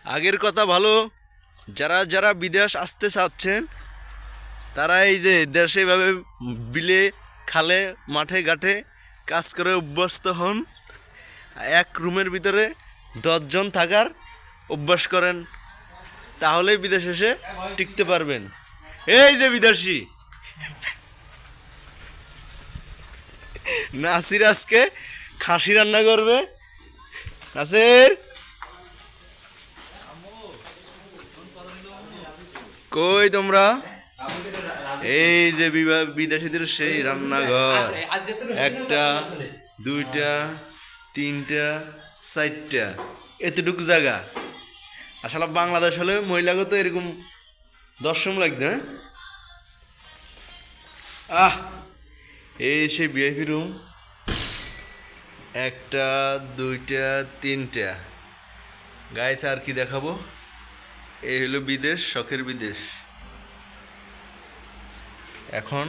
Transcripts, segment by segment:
আগের কথা ভালো। যারা যারা বিদেশ আসতে চাচ্ছেন তারা এই যে দেশে এভাবে বিলে খালে মাঠে ঘাটে কাজ করে অভ্যস্ত হন। এক রুমের ভিতরে 10 জন থাকার অভ্যাস করেন, তাহলেই বিদেশে এসে টিকতে পারবেন। এই যে বিদেশি নাসির আজকে খাসি রান্না করবে। নাসির, কই তোমরা? এই যে বিদেশিদের সেই রান্নাঘর, একটা দুইটা তিনটা চারটা, এতটুকু জায়গা। আসলে বাংলাদেশ হলে মহিলাকে তো এরকম 10 জন লাগবে। হ্যাঁ, আহ, এই সেই ভিআইপি রুম, একটা দুইটা তিনটা। গাইস আর কি দেখাবো? এই হলো বিদেশ, শখের বিদেশ। এখন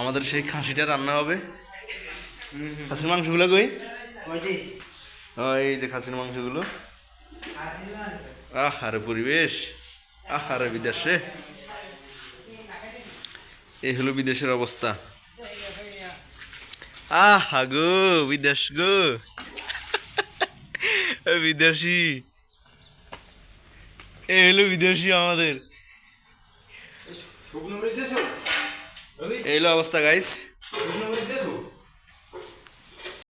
আমাদের সেই খাসিটা রান্না হবে। খাসির মাংসগুলো কই? এই যে খাসির মাংসগুলো। আহারে পরিবেশ, আহারে বিদেশে। এই হলো বিদেশের অবস্থা। আহা গো বিদেশ গো, বিদেশি। এই হলো বিদেশি আমাদের। এই হলো অবস্থা গাইস।